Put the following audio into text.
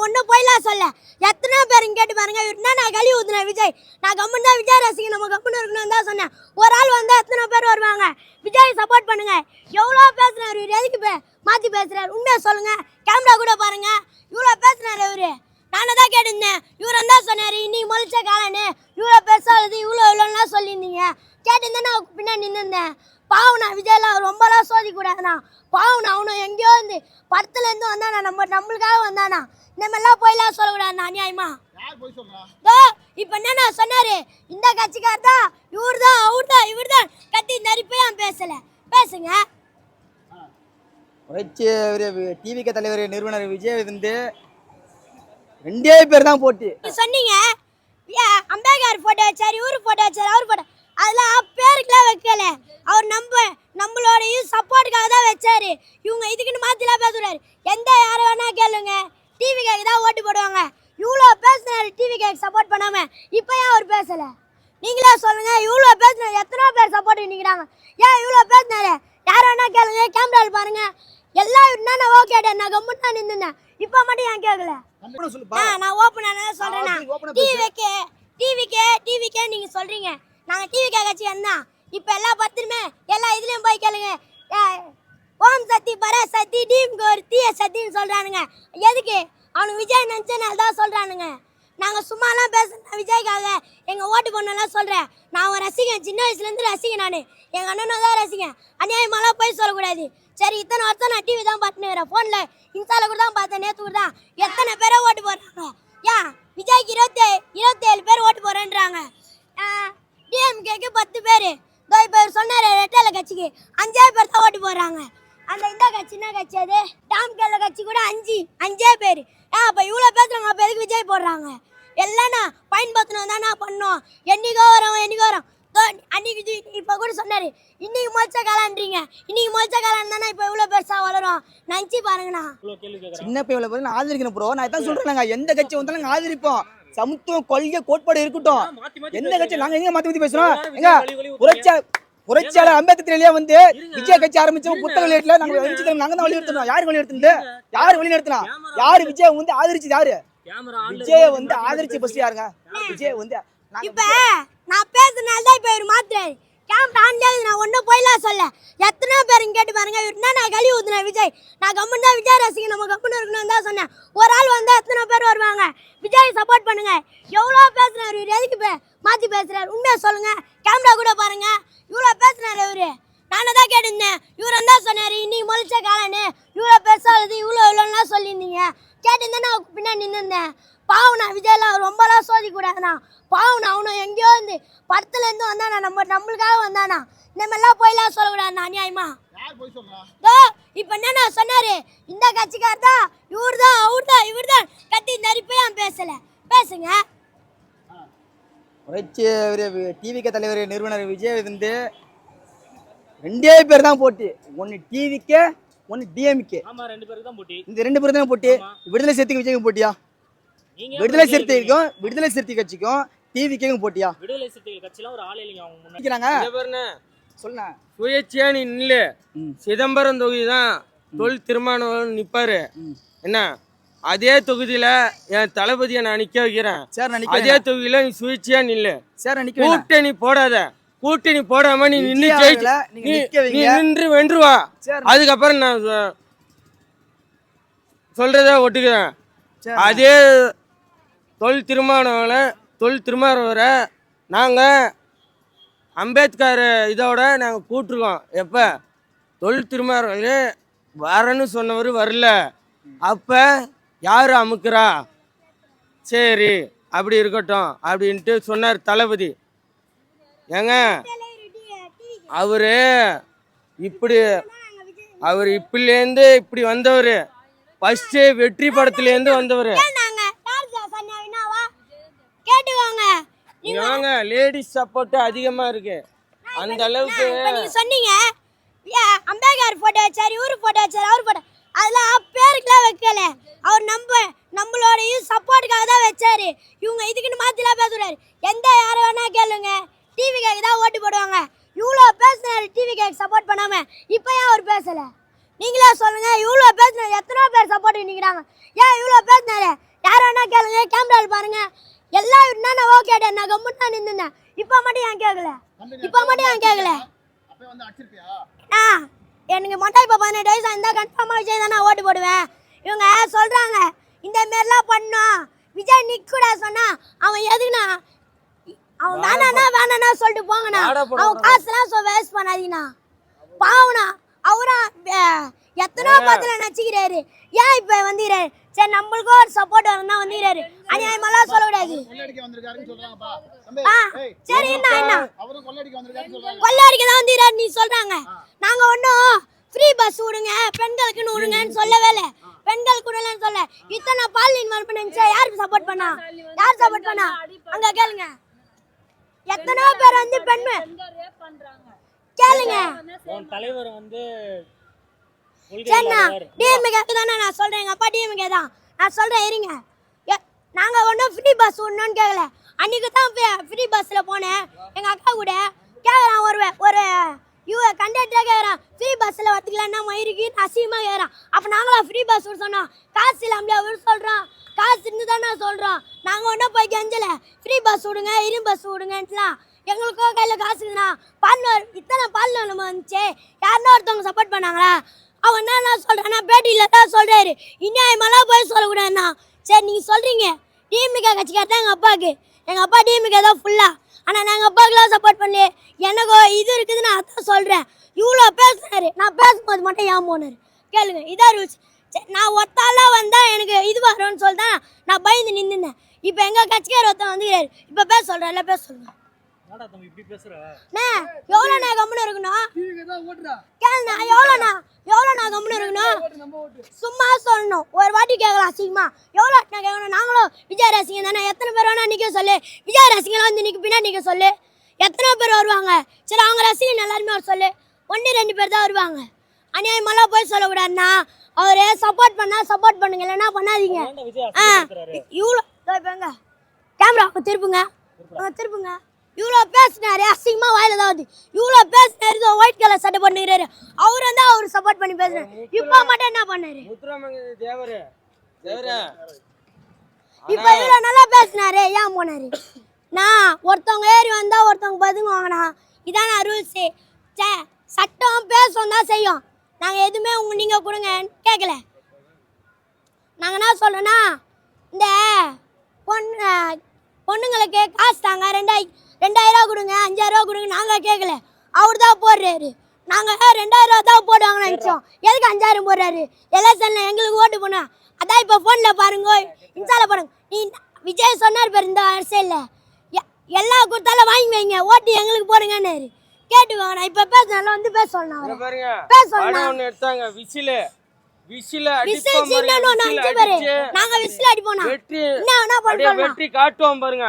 நான் ஒன்றும் போயிலாம் சொல்ல. எத்தனை பேருங்க கேட்டு பாருங்க. இவருனா நான் கழுவி ஊத்துனேன் விஜய். நான் கம்முன்னு தான் விஜய் ரசிகன் நம்ம கம்முன்னு இருக்கணும்னு தான் சொன்னேன். ஒரு ஆள் வந்தால் எத்தனை பேர் வருவாங்க. விஜய் சப்போர்ட் பண்ணுங்க. எவ்வளோ பேசுறாரு இவர், எதுக்கு மாற்றி பேசுறாரு? உண்மையை சொல்லுங்க. கேமரா கூட பாருங்க. இவ்வளோ பேசுனாரு இவரு. நானே தான் கேட்டிருந்தேன். இவர் தான் சொன்னார் இன்னைக்கு முளைச்ச காலன்னு இவ்வளோ பெருசாகுது இவ்வளோலாம் சொல்லியிருந்தீங்க. கேட்டிருந்தேன். நான் பின்னாடி நின்றுருந்தேன். பாவனா விஜய்லாம் ரொம்பலாம் சோதிக்கூடாதுண்ணா. பாவனா அவனும் எங்கேயோ இருந்து படத்துலேருந்து வந்தானா, நம்மளுக்காக வந்தானா. இந்த மாதிரிலாம் போயெல்லாம் சொல்லக்கூடாதுண்ணா அநியாயமா. இப்போ என்னண்ணா சொன்னார், இந்த கட்சிக்கார் தான் இவர் தான் அவர் தான் இவர் தான் கத்தி நரிப்பையும் பேசலை. பேசுங்க. டிவிக்கு தலைவர் நிறுவனர் விஜய் வந்து 2 பேர் தான் போட்டி சொன்னீங்க. அம்பேத்கர் போட்டோ வச்சாரு, இவரு போட்டோ வச்சாரு, அவர் போட்டோ, அதெல்லாம் பேருக்குலாம் வைக்கல. அவர் நம்மளோடைய சப்போர்ட்டுக்காக தான் வச்சாரு. இவங்க இதுக்குன்னு மாத்திலாம் பேசுறாரு. எந்த யாரை வேணா கேளுங்க, டிவி கேக்கு தான் ஓட்டு போடுவாங்க. இவ்வளோ பேசுனாரு டிவி கேக்கு சப்போர்ட் பண்ணாம. இப்போ ஏன் அவர் பேசல? நீங்களே சொல்லுங்க. இவ்வளோ பேசுனாரு, எத்தனை பேர் சப்போர்ட் நிற்கிறாங்க. ஏன் இவ்வளோ பேசுனாரு? யாரை வேணா கேளுங்க, கேமராவில் பாருங்க. எல்லாம் இருந்தா ஓகே, நான் கம்முன்னு தான் நின்றுந்தேன். இப்போ மட்டும் ஏன் கேட்கல? நான் ஓப்பனாக சொல்றேன். டிவிக்கே நீங்க சொல்றீங்க. நாங்க டிவிக்கே கட்சி என்ன இப்போ எல்லா பத்திரமே எல்லா இதுலயும் போய் கேளுங்க. ஓம் சக்தி பராசக்தி டீமுக்கு ஒரு தீய சக்தின்னு சொல்றானுங்க. எதுக்கு? அவனுக்கு விஜய் நினைச்சனால தான் சொல்றானுங்க. நாங்க சும்மாலாம் பேசுறேன் விஜய்க்காக. எங்க ஓட்டு பொண்ணெல்லாம் சொல்றேன். நான் ஒரு ரசிகன், சின்ன வயசுல இருந்து ரசிகன். நான் எங்க அண்ணனும் தான் ரசிகன். அநியாயமாலாம் போய் சொல்லக்கூடாது. சரி, இத்தனை வருஷம் நான் டிவி தான் பார்த்துன்னு வரேன். ஃபோன்ல இன்ஸ்டால கூட தான் பார்த்தேன். நேற்று கூட தான் எத்தனை பேரை ஓட்டு போடுறாங்க. ஏன் விஜய்க்கு 27 பேர் ஓட்டு போறேன்றாங்க. டிஎம்கேக்கு 10 பேர். இப்போ சொன்னார் ரெட்டல கட்சிக்கு 5 பேர் தான் ஓட்டு போடுறாங்க. அந்த இந்த கட்சி என்ன கட்சி அது? டாம்கேல கட்சி கூட 5 பேர். அப்போ இவ்வளோ பேசுறாங்க. அப்போ எதுக்கு விஜய் போடுறாங்க? எல்லாம் பயன்படுத்தணும் தானே பண்ணோம். என்னைக்கோ வரோம். அன்னைக்கு இப்போ கூட சொன்னாரு இன்னைக்கு முளைச்ச காலான்றீங்க. இன்னைக்கு முளைச்ச காலம் தானே இப்போ இவ்வளோ பெருசா வளரும். நினச்சி பாருங்கண்ணா. சின்ன பையன் பேர் ஆதரிக்கணும் ப்ரோ. நான் இதான் சொல்றேன். எந்த கட்சி வந்தாலும் நாங்கள் ஆதரிப்போம். சமத்துவம் கொள்கை கோட்பாடு இருக்கட்டும். எந்த கட்சி நாங்கள் எங்க மாற்றி பேசுறோம்? எங்க புரட்சியாளர் அம்பேத்கர்லயே வந்து விஜய் கட்சி ஆரம்பிச்சோம். புத்தக வெளியிடல நாங்க தான் வழிநடத்தணும். யாரு வழிநடத்துனது? யாரு வழிநடத்தினா? யாரு விஜய் வந்து ஆதரிச்சது? யாரு விஜய வந்து ஆதரிச்சு பஸ் யாருங்க? விஜய் வந்து இப்ப நான் பேசுனால தான் இப்ப இவர் மாத்துறாரு. கேமரா ஆன்ல நான் ஒன்றும் போயிலாம் சொல்ல. எத்தனை பேருங்க கேட்டு பாருங்க. இவருனா நான் கழுவி ஊத்துனேன் விஜய். நான் கம்முன்னு தான் விஜய் ரசிகன் நம்ம கம்முன்னு இருக்கணும்னு தான் சொன்னேன். ஒரு ஆள் வந்தால் எத்தனை பேர் வருவாங்க. விஜய் சப்போர்ட் பண்ணுங்க. எவ்வளோ பேசுறாரு இவர், எதுக்கு மாற்றி பேசுறாரு? உண்மையை சொல்லுங்க. கேமரா கூட பாருங்க. இவ்வளோ பேசுனாரு இவரு. நானே தான் கேட்டிருந்தேன். இவர் தான் சொன்னார் இன்னைக்கு முளைச்ச காலன்னு இவ்வளோ பெருசாகுது இவ்வளோலாம் சொல்லியிருந்தீங்க. கேட்டிருந்தேன். நான் பின்னாடி நின்றுருந்தேன். பாவனா விஜய்லாம் ரொம்பலாம் சோதிக்கூடாதுண்ணா. பாவனா அவனும் எங்கேயோ இருந்து படத்துலேருந்து வந்தானா, நம்மளுக்காக வந்தானா. இந்த மாதிரிலாம் போயெல்லாம் சொல்லக்கூடாதுண்ணா அநியாயமா. இப்போ என்னண்ணா சொன்னார், இந்த கட்சிக்கார் தான் இவர் தான் அவர் தான் இவர் தான் கத்தி நரிப்பையும் பேசலை. பேசுங்க. டிவிக்கு தலைவர் நிறுவனர் விஜய் வந்து 2 பேர் தான் போட்டி. ஒன்னு டிவிக்கு, ஒன்னு டிஎம்கே. இந்த 2 பேர் தான் போட்டி. விடுதலை சிறுத்தைக்கு விஜய்க்கு போட்டியா? விடுதலை சிறுத்தை கட்சிக்கும் டிவிக்கும் போட்டியா? விடுதலை சிறுத்தைகள் கட்சிலாம் ஒரு ஆள் இல்லைங்க. அவங்க முன்னாடி சொல்லுங்க. சுயேட்சையா நில்ல. சிதம்பரம் தொகுதி தான் தொல் திருமாவளவன் நிப்பாரு. என்ன அதே தொகுதியில என் தளபதியை நான் நிக்க வைக்கிறேன். அதே தொகுதியில நீ சுயேட்சையா நில்லு. கூட்டணி போடாத. கூட்டணி போடாம நீ நின்று வென்றுவா. அதுக்கப்புறம் நான் சொல்றத ஒட்டுக்கிறேன். அதே தொல் திருமாவளவரை நாங்கள் அம்பேத்கர் இதோட நாங்கள் கூப்பிட்ருக்கோம். எப்போ தொல் திருமாவளவன் வரன்னு சொன்னவர் வரல. அப்போ யார் அமுக்குறா? சரி அப்படி இருக்கட்டும் அப்படின்ட்டு சொன்னார் தளபதி. ஏங்க அவர் இப்படிலேருந்து இப்படி வந்தவர். ஃபர்ஸ்ட் வெற்றி படத்துலேருந்து வந்தவர். லேடிஸ் சப்போர்ட் அதிகமா இருக்கு. அந்த அளவுக்கு நீங்க சொன்னீங்க. அம்பேத்கர் போட்டோ வச்சாரு, இவரு போட்டோ வச்சாரு, அவர் போட்டோ, அதெல்லாம் பேருக்குலாம் வைக்கல. அவர் நம்மளோடைய சப்போர்ட்டுக்காக தான் வச்சாரு. இவங்க இதுக்குன்னு மாத்திலாம் பேசுறாரு. எந்த யாரை வேணா கேளுங்க, டிவி கேக்கு தான் ஓட்டு போடுவாங்க. இவ்வளோ பேசுனாரு டிவி கேக்கு சப்போர்ட் பண்ணாம. இப்போ ஏன் அவர் பேசல? நீங்களே சொல்லுங்க. இவ்வளோ பேசுனாரு, எத்தனை பேர் சப்போர்ட் நிற்கிறாங்க. ஏன் இவ்வளோ பேசுனாரு? யார் வேணா கேளுங்க, கேமரால பாருங்க. எல்லாம் என்னென்ன ஓகே நான் கம்முன்னு தான் நின்றுந்தேன். இப்போ மட்டும் ஏன் கேட்கல? இப்போ மட்டும் ஏன் கேட்கல? எனக்கு மட்டும் இப்போ 18 வயசு இருந்தால் கன்ஃபார்மாக விஜய் தான் நான் ஓட்டு போடுவேன். இவங்க சொல்கிறாங்க இந்த மாரிலாம் பண்ணோம், விஜய் நிற்கூட சொன்னா அவன் எதுக்குண்ணா? அவன் வேணாண்ணா சொல்லிட்டு போங்கண்ணா. அவன் காசுலாம் வேஸ்ட் பண்ணாதீங்கண்ணா. பாவனா அவரா எத்தனோ பத்துல நச்சுக்கிறாரு. ஏன் இப்ப வந்துக்கிறாரு? சரி நம்மளுக்கும் ஒரு சப்போர்ட் வரணும்னா வந்துக்கிறாரு. அநியாயமெல்லாம் சொல்லக்கூடாது. சரி என்ன கொள்ளையடிக்க தான் வந்துக்கிறாரு நீ சொல்றாங்க. நாங்க ஒன்றும் ஃப்ரீ பஸ் விடுங்க பெண்களுக்குன்னு விடுங்கன்னு சொல்லவே இல்லை. பெண்கள் கூடலன்னு சொல்ல. இத்தனை பாலியல் வளர்ப்பு யாருக்கு சப்போர்ட் பண்ணா? யார் சப்போர்ட் பண்ணா? அங்க கேளுங்க. எத்தனோ பேர் வந்து பெண் கேளுங்க. தலைவர் வந்து டிஎம்கே தானே நான் சொல்றேன். எங்க அப்பா டிஎம்கே தான். நான் சொல்றேன் இருங்க. நாங்க ஒன்றும் ஃப்ரீ பஸ் விடணும்னு கேட்கல. அன்னைக்கு தான் ஃப்ரீ பஸ்ல போனேன் எங்க அக்கா கூட. கேட்கறான் ஒரு கண்டக்டரே கேட்கறான் ஃப்ரீ பஸ்ல வரத்துக்கலன்னா மயிருக்கு அசிங்கமா கேட்கறான். அப்ப நாங்களாம் ஃப்ரீ பஸ் விட சொன்னோம். காசு இல்லாமலே அவர் சொல்றோம். காசு இருந்து தானே சொல்றோம். நாங்க ஒன்றும் போய் கெஞ்சல ஃப்ரீ பஸ் விடுங்க இரு பஸ் விடுங்கன்ட்டுலாம். எங்களுக்கும் கையில் காசு இருக்குண்ணா. பால்நூர் இத்தனை பால்நூர் நம்ம வந்துச்சு. யாருன்னா ஒருத்தவங்க சப்போர்ட் பண்ணாங்களா? அவன் என்ன சொல்றான்னா பேட்டியில் தான் சொல்றாரு. இனியாயமெல்லாம் போய் சொல்லக்கூடாதுண்ணா. சரி நீங்கள் சொல்றீங்க டிஎம்கே கட்சிக்கார் தான் எங்கள் அப்பாவுக்கு. எங்கள் அப்பா டிஎம்கே தான் ஃபுல்லாக. ஆனால் நாங்கள் அப்பாவுக்குலாம் சப்போர்ட் பண்ணல. எனக்கு இது இருக்குது நான் அதான் சொல்கிறேன். இவ்வளோ பேசுனாரு. நான் பேசும்போது மட்டும் ஏன் போனார் கேளுங்க. இதான் ரூல்ஸ். சரி நான் ஒத்தாலாம் வந்தால் எனக்கு இது வரும்னு சொல்லிதான் நான் பயந்து நின்றுந்தேன். இப்போ எங்கள் கட்சிக்கார் ஒருத்தன் வந்துக்கிறாரு. இப்போ பேச சொல்கிறேன் இல்லை பேச சொல்கிறேன். எவ்வளோண்ணா கம்முன்னு இருக்கணும்? கேளுண்ணா எவ்வளோண்ணா கம்முன்னு இருக்கணும்? சும்மா சொல்லணும். ஒரு வாட்டி கேட்கலாம் அசிங்கமா. எவ்வளோ கேட்கணும்? நாங்களும் விஜய் ரசிகன் தானே. எத்தனை பேர் வேணா நிற்க சொல்லு. விஜய் ரசிகன் வந்து நிற்க பின்னாடி நிற்க சொல்லு. எத்தனை பேர் வருவாங்க? சரி அவங்க ரசிகன் எல்லாருமே ஒரு சொல்லு. 1-2 பேர் தான் வருவாங்க. அநியாயமெல்லாம் போய் சொல்லக்கூடாதுண்ணா. அவரு சப்போர்ட் பண்ணா சப்போர்ட் பண்ணுங்க, இல்லைன்னா பண்ணாதீங்க. இவ்வளோ இப்போங்க கேமரா திருப்புங்க திருப்புங்க. இவ்வளோ பேசினாரு அசிங்கமா வாயில தான் வந்து. இவ்வளோ பேசினாரு ஒயிட் கலர் சட்டை பண்ணிக்கிறாரு. அவரு வந்து அவரு சப்போர்ட் பண்ணி பேசுறாரு. இப்போ மட்டும் என்ன பண்ணாரு? இப்போ இவ்வளோ நல்லா பேசினாரு ஏன் போனாரு? நான் ஒருத்தவங்க ஏறி வந்தா ஒருத்தவங்க பதுங்குவாங்கண்ணா. இதான ரூல்ஸு. சட்டம் பேசும் தான் செய்யும். நாங்கள் எதுவுமே நீங்கள் கொடுங்கன்னு கேட்கல. நாங்கள் என்ன சொல்கிறோன்னா இந்த பொண்ணுங்களுக்கு காசு தாங்க 2000 ரூபா கொடுங்க 5000 ரூபா கொடுங்க நாங்கள் கேட்கல. அவர் தான் போடுறாரு. நாங்கள் 2000 ரூபா தான் போடுவாங்கன்னு நினச்சோம். எதுக்கு 5000 போடுறாரு? எலெக்ஷனில் எங்களுக்கு ஓட்டு போனோம். அதான் இப்போ ஃபோனில் பாருங்க, இன்ஸ்டாவில் பாருங்க. நீ விஜய் சொன்னார் பாரு இந்த அரசியலில் எல்லா கொடுத்தாலும் வாங்கி வைங்க, ஓட்டு எங்களுக்கு போடுங்கன்னு கேட்டுக்கோங்க. நான் இப்போ பேசுனால வந்து பேச சொல்லணும். பேச சொல்லணும். எடுத்தாங்க விசில் நாங்க விசில் அடிப்போம். வெற்றி காட்டுவோம் பாருங்க.